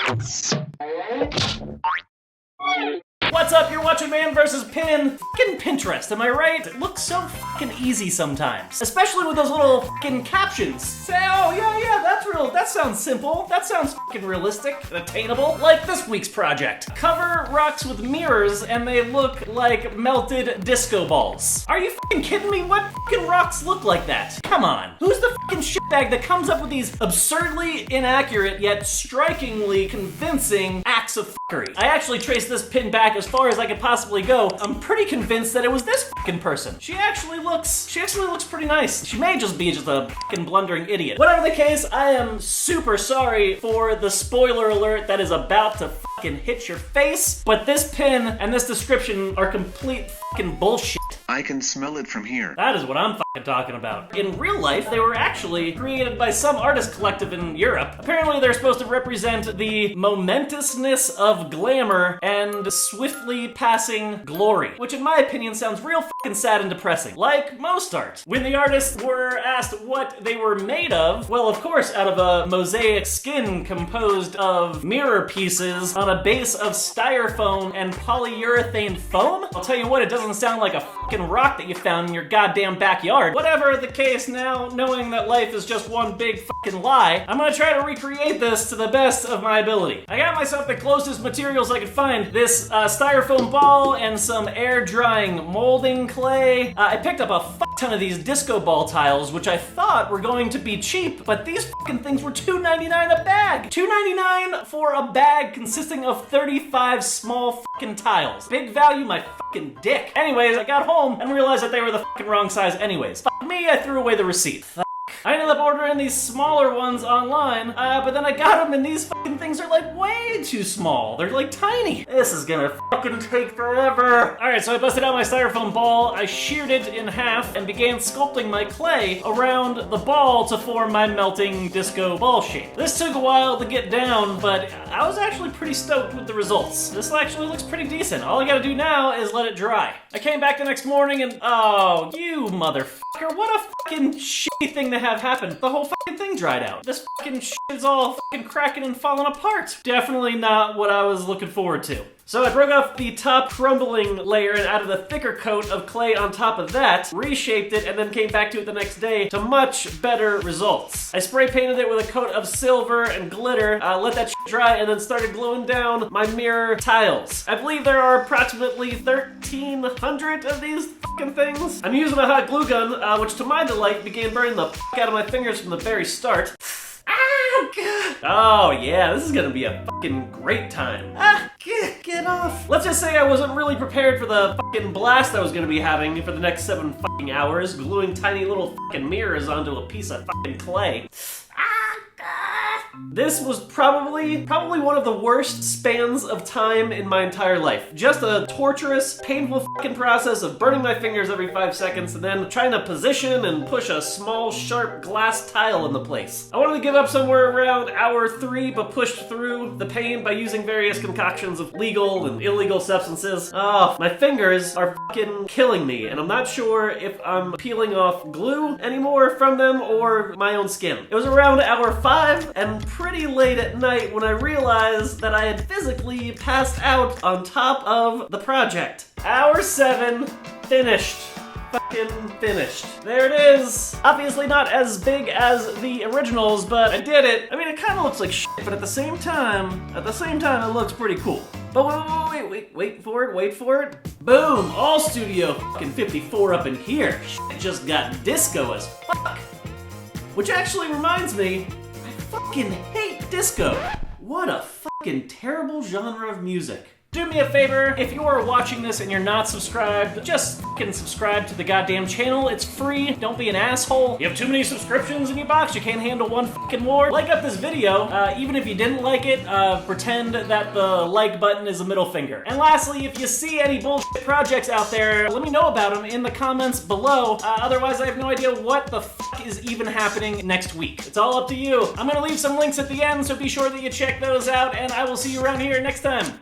What's up? You're watching Man vs. Pin. Fucking Pinterest, am I right? It looks so fucking easy sometimes. Especially with those little fucking captions. Say, oh yeah, that's real. That sounds simple. That sounds fucking realistic and attainable. Like this week's project. Cover rocks with mirrors and they look like melted disco balls. Are you fucking kidding me? What fucking rocks look like that? Come on. Who's the fucking shitbag that comes up with these absurdly inaccurate yet strikingly convincing acts of fuckery? I actually traced this pin back as far as I could possibly go. I'm pretty convinced that it was this fucking person. She actually looks pretty nice. She may just be a fucking blundering idiot. Whatever the case, I am super sorry for the spoiler alert that is about to fucking hit your face, but this pin and this description are complete fucking bullshit. I can smell it from here. That is what I'm fucking talking about. In real life, they were actually created by some artist collective in Europe. Apparently, they're supposed to represent the momentousness of glamour and swiftly passing glory, which in my opinion sounds real fucking sad and depressing, like most art. When the artists were asked what they were made of, well, of course, out of a mosaic skin composed of mirror pieces on a base of styrofoam and polyurethane foam. I'll tell you what, it doesn't sound like a fucking rock that you found in your goddamn backyard. Whatever the case, now knowing that life is just one big fucking lie, I'm gonna try to recreate this to the best of my ability. I got myself the closest materials I could find. This styrofoam ball and some air drying molding clay. I picked up a fuck ton of these disco ball tiles, which I thought were going to be cheap, but these fucking things were $2.99 a bag. $2.99 for a bag consisting of 35 small fucking tiles. Big value, my fucking dick. Anyways, I got home and realized that they were the fucking wrong size anyways. Fuck me, I threw away the receipt. I ended up ordering these smaller ones online, but then I got them and these fucking things are like way too small. They're like tiny. This is gonna fucking take forever. Alright, so I busted out my styrofoam ball, I sheared it in half, and began sculpting my clay around the ball to form my melting disco ball shape. This took a while to get down, but I was actually pretty stoked with the results. This actually looks pretty decent. All I gotta do now is let it dry. I came back the next morning and, oh, you motherfucker, what a fucking shitty thing to have happen. The whole fucking thing dried out. This fucking shit is all fucking cracking and falling apart. Definitely not what I was looking forward to. So I broke off the top crumbling layer and added a thicker coat of clay on top of that, reshaped it, and then came back to it the next day to much better results. I spray painted it with a coat of silver and glitter, let that shit dry, and then started gluing down my mirror tiles. I believe there are approximately 1,300 of these fucking things. I'm using a hot glue gun, which to my delight began burning the fuck out of my fingers from the very start. Oh yeah, this is gonna be a fucking great time. Get off. Let's just say I wasn't really prepared for the fucking blast I was gonna be having for the next 7 fucking hours, gluing tiny little fucking mirrors onto a piece of fucking clay. This was probably one of the worst spans of time in my entire life. Just a torturous, painful fucking process of burning my fingers every 5 seconds and then trying to position and push a small, sharp glass tile into place. I wanted to give up somewhere around hour 3, but pushed through the pain by using various concoctions of legal and illegal substances. Oh, my fingers are fucking killing me, and I'm not sure if I'm peeling off glue anymore from them or my own skin. It was around hour 5 and pretty late at night when I realized that I had physically passed out on top of the project. Hour 7, finished. Fucking finished. There it is. Obviously not as big as the originals, but I did it. I mean, it kind of looks like shit, but at the same time, it looks pretty cool. But wait for it. Boom, all Studio fucking 54 up in here. Shit just got disco as fuck. Which actually reminds me, I fucking hate disco. What a fucking terrible genre of music. Do me a favor, if you are watching this and you're not subscribed, just fucking subscribe to the goddamn channel. It's free. Don't be an asshole. You have too many subscriptions in your box. You can't handle one fucking more. Like up this video. Even if you didn't like it, pretend that the like button is a middle finger. And lastly, if you see any bullshit projects out there, let me know about them in the comments below. Otherwise, I have no idea what the fuck is even happening next week. It's all up to you. I'm gonna leave some links at the end, so be sure that you check those out, and I will see you around here next time.